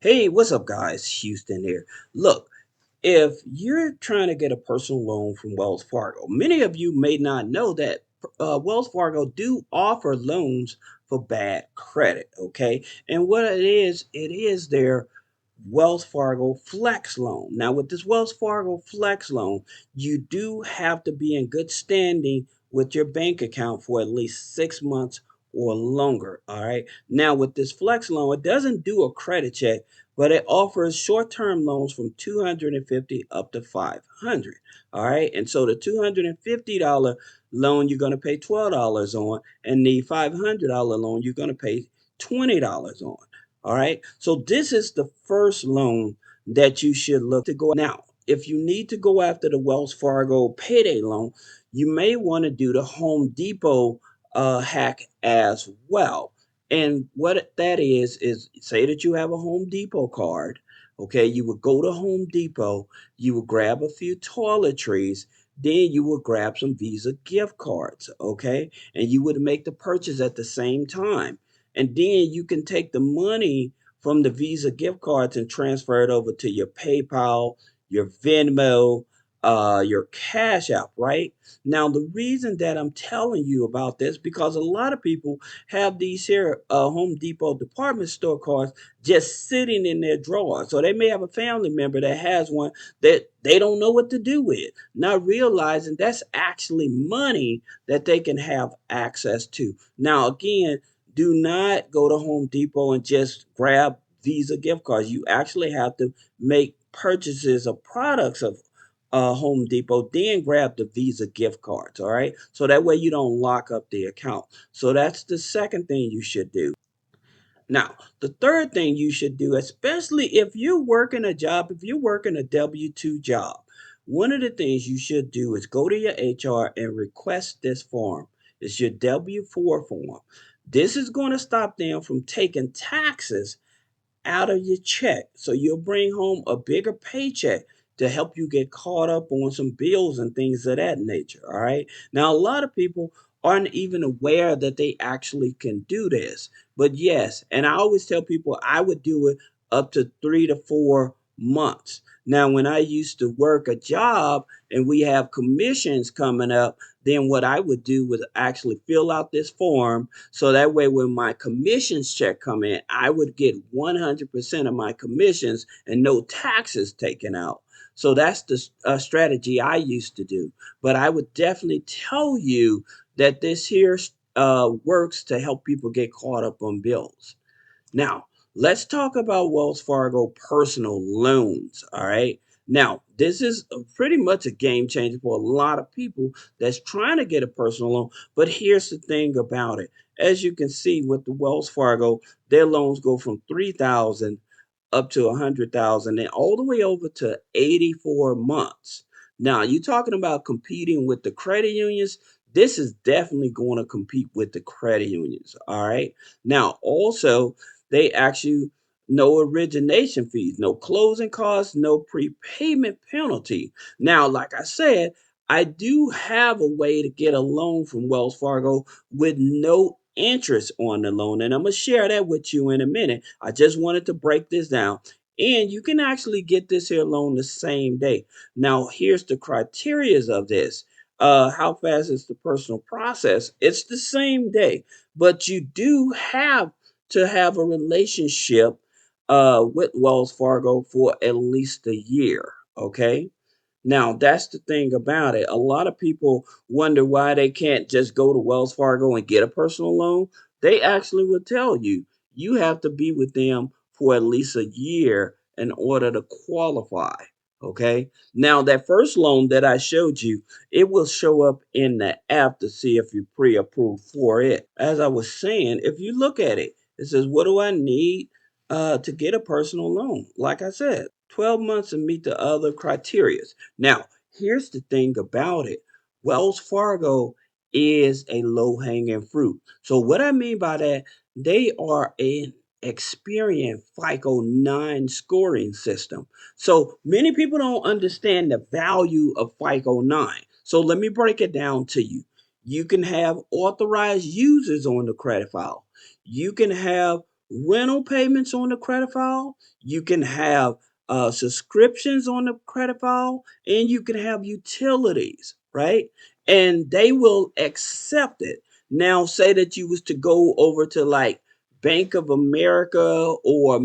Hey, what's up, guys? Houston here. Look, if you're trying to get a personal loan from Wells Fargo, many of you may not know that Wells Fargo do offer loans for bad credit. Okay, and what it is their Wells Fargo Flex Loan. Now, with this Wells Fargo Flex Loan, you do have to be in good standing with your bank account for at least 6 months or longer. All right. Now, with this Flex Loan, it doesn't do a credit check, but it offers short-term loans from 250 up to 500. All right. And so the $250 loan you're going to pay $12 on, and the $500 loan you're going to pay $20 on. All right. So this is the first loan that you should look to go. Now, if you need to go after the Wells Fargo payday loan, you may want to do the Home Depot hack as well. And what that is say that you have a Home Depot card. Okay, you would go to Home Depot, you would grab a few toiletries, then you would grab some Visa gift cards. Okay, and you would make the purchase at the same time. And then you can take the money from the Visa gift cards and transfer it over to your PayPal, your Venmo, your Cash App, right? Now, the reason that I'm telling you about this because a lot of people have these here Home Depot department store cards just sitting in their drawer. So they may have a family member that has one that they don't know what to do with, not realizing that's actually money that they can have access to. Now, again, do not go to Home Depot and just grab Visa gift cards. You actually have to make purchases of products of Home Depot, then grab the Visa gift cards. All right. So that way you don't lock up the account. So that's the second thing you should do. Now, the third thing you should do, especially if you're working a job, if you're working a W 2 job, one of the things you should do is go to your HR and request this form. It's your W 4 form. This is going to stop them from taking taxes out of your check. So you'll bring home a bigger paycheck to help you get caught up on some bills and things of that nature. All right. Now, a lot of people aren't even aware that they actually can do this. But yes, and I always tell people I would do it up to 3 to 4 months. Now, when I used to work a job and we have commissions coming up, then what I would do was actually fill out this form so that way when my commissions check come in, I would get 100% of my commissions and no taxes taken out. So that's the strategy I used to do. But I would definitely tell you that this here works to help people get caught up on bills. Now, let's talk about Wells Fargo personal loans. All right. Now, this is pretty much a game changer for a lot of people that's trying to get a personal loan. But here's the thing about it. As you can see with the Wells Fargo, their loans go from 3,000 up to 100,000 and all the way over to 84 months. Now, you're talking about competing with the credit unions. This is definitely going to compete with the credit unions. All right. Now, also, they ask you no origination fees, no closing costs, no prepayment penalty. Now, like I said, I do have a way to get a loan from Wells Fargo with no interest on the loan, and I'm going to share that with you in a minute. I just wanted to break this down. And you can actually get this here loan the same day. Now, here's the criterias of this. How fast is the personal process? It's the same day, but you do have to have a relationship with Wells Fargo for at least a year. Okay. Now, that's the thing about it. A lot of people wonder why they can't just go to Wells Fargo and get a personal loan. They actually will tell you you have to be with them for at least a year in order to qualify. Okay. Now, that first loan that I showed you, it will show up in the app to see if you're pre approved for it. As I was saying, if you look at it, it says, what do I need to get a personal loan? Like I said, 12 months and meet the other criteria. Now, here's the thing about it. Wells Fargo is a low-hanging fruit. So what I mean by that, they are an experienced FICO 9 scoring system. So many people don't understand the value of FICO 9. So let me break it down to you. You can have authorized users on the credit file. You can have rental payments on the credit file. You can have subscriptions on the credit file, and you can have utilities, right? And they will accept it. Now, say that you was to go over to like Bank of America or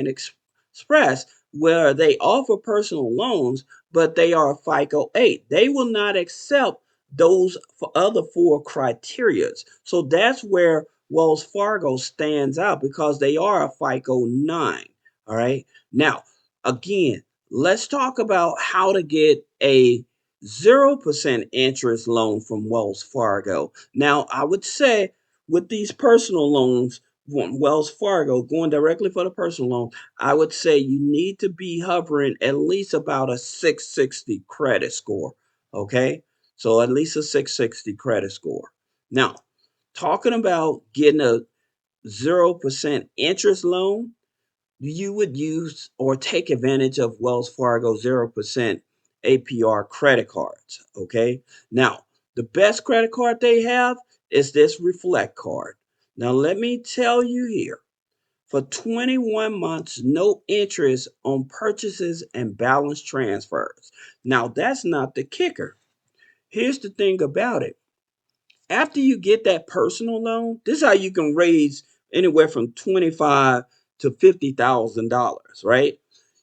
Express, where they offer personal loans, but they are FICO 8. They will not accept those other four criterias. So that's where Wells Fargo stands out because they are a FICO 9. All right. Now, again, let's talk about how to get a 0% interest loan from Wells Fargo. Now, I would say with these personal loans, Wells Fargo going directly for the personal loan, I would say you need to be hovering at least about a 660 credit score. Okay. So at least a 660 credit score. Now, talking about getting a 0% interest loan, you would use or take advantage of Wells Fargo 0% APR credit cards. Okay. Now, the best credit card they have is this Reflect card. Now, let me tell you here, for 21 months, no interest on purchases and balance transfers. Now, that's not the kicker. Here's the thing about it: after you get that personal loan, this is how you can raise anywhere from 25 to $50,000, right?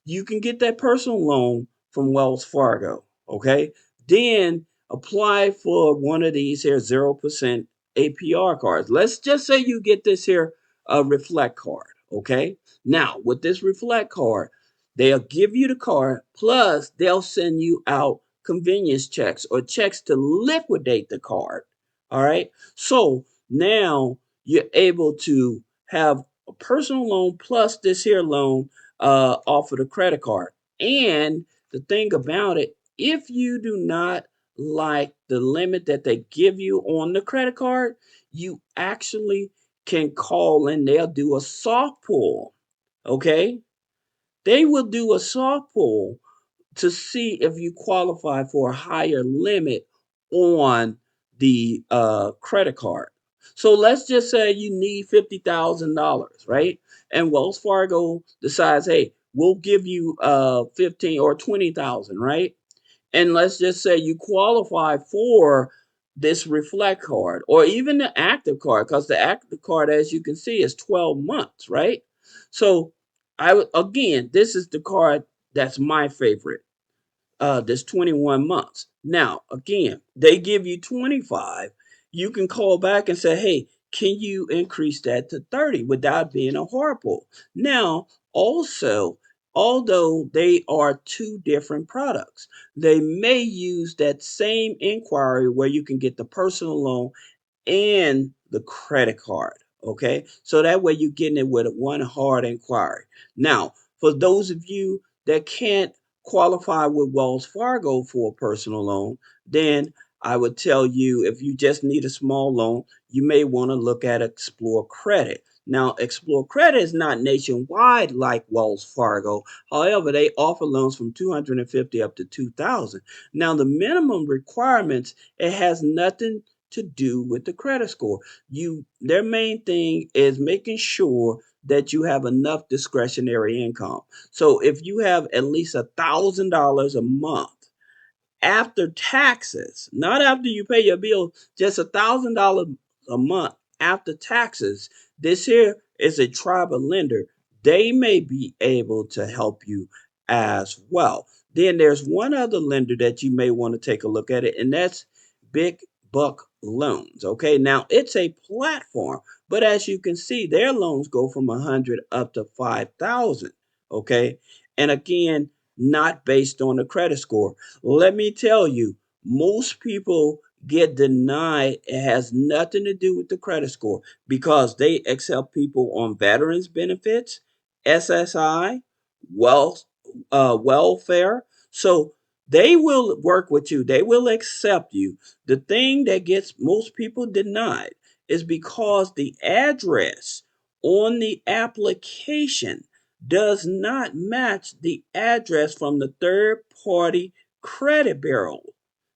You can get that personal loan from Wells Fargo, okay? Then apply for one of these here 0% APR cards. Let's just say you get this here Reflect card, okay? Now, with this Reflect card, they'll give you the card, plus they'll send you out convenience checks or checks to liquidate the card. All right. So now you're able to have a personal loan plus this here loan off of the credit card. And the thing about it, if you do not like the limit that they give you on the credit card, you actually can call and they'll do a soft pull. Okay. They will do a soft pull to see if you qualify for a higher limit on the credit card. So let's just say you need $50,000, right? And Wells Fargo decides, hey, we'll give you 15 or 20,000, right? And let's just say you qualify for this Reflect card or even the active card, because the active card, as you can see, is 12 months, right? So again, this is the card that's my favorite, that's 21 months. Now, again, they give you 25. You can call back and say, hey, can you increase that to 30 without being a horrible? Now, also, although they are two different products, they may use that same inquiry where you can get the personal loan and the credit card. Okay. So that way you're getting it with one hard inquiry. Now, for those of you that can't qualify with Wells Fargo for a personal loan, then I would tell you if you just need a small loan, you may want to look at Explore Credit. Now, Explore Credit is not nationwide like Wells Fargo. However, they offer loans from 250 up to 2,000. Now, the minimum requirements, it has nothing to do with the credit score. Their main thing is making sure that you have enough discretionary income. So if you have at least $1,000 a month after taxes, not after you pay your bill, just $1,000 a month after taxes, this here is a tribal lender. They may be able to help you as well. Then there's one other lender that you may want to take a look at it, and that's Big Buck Loans. Okay, now it's a platform, but as you can see, their loans go from 100 up to 5,000. Okay, and again, not based on the credit score. Let me tell you, most people get denied. It has nothing to do with the credit score because they accept people on veterans benefits, SSI, wealth, welfare. So they will work with you. They will accept you. The thing that gets most people denied is because the address on the application does not match the address from the third party credit bureau.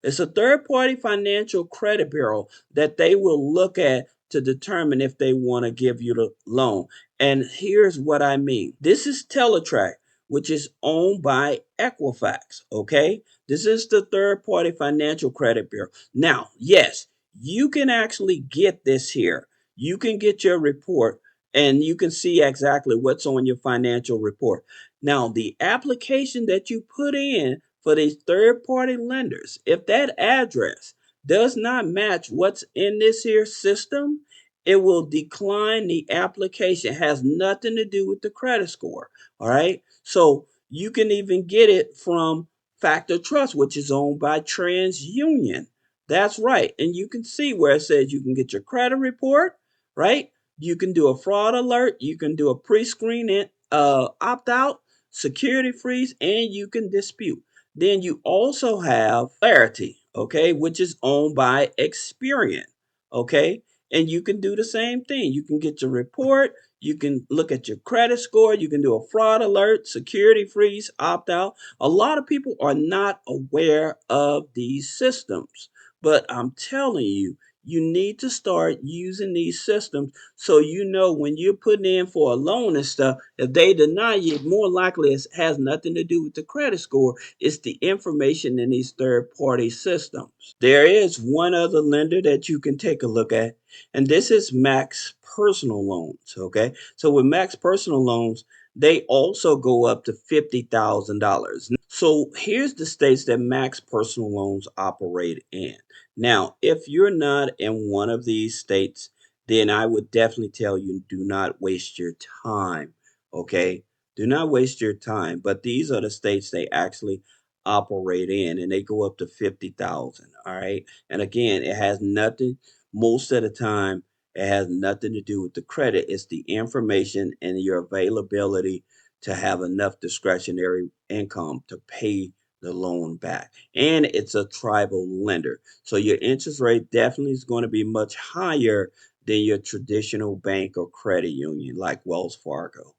It's a third party financial credit bureau that they will look at to determine if they want to give you the loan. And here's what I mean. This is Teletrack, which is owned by Equifax. Okay. This is the third party financial credit bureau. Now, yes, you can actually get this here. You can get your report and you can see exactly what's on your financial report. Now, the application that you put in for these third party lenders, if that address does not match what's in this here system, it will decline the application. It has nothing to do with the credit score. All right. So you can even get it from Factor Trust, which is owned by TransUnion. That's right. And you can see where it says you can get your credit report, right? You can do a fraud alert. You can do a pre-screen opt out, security freeze, and you can dispute. Then you also have Clarity, okay, which is owned by Experian, okay? And you can do the same thing. You can get your report, you can look at your credit score, you can do a fraud alert, security freeze, opt out. A lot of people are not aware of these systems, but I'm telling you, you need to start using these systems so you know when you're putting in for a loan and stuff, if they deny you, more likely it has nothing to do with the credit score. It's the information in these third party systems. There is one other lender that you can take a look at, and this is Max Personal Loans. Okay. So with Max Personal Loans, they also go up to $50,000. So here's the states that Max Personal Loans operate in. Now, if you're not in one of these states, then I would definitely tell you do not waste your time. Okay. Do not waste your time. But these are the states they actually operate in, and they go up to 50,000. All right. And again, it has nothing, most of the time, it has nothing to do with the credit. It's the information and your availability to have enough discretionary income to pay the loan back. And it's a tribal lender. So your interest rate definitely is going to be much higher than your traditional bank or credit union like Wells Fargo.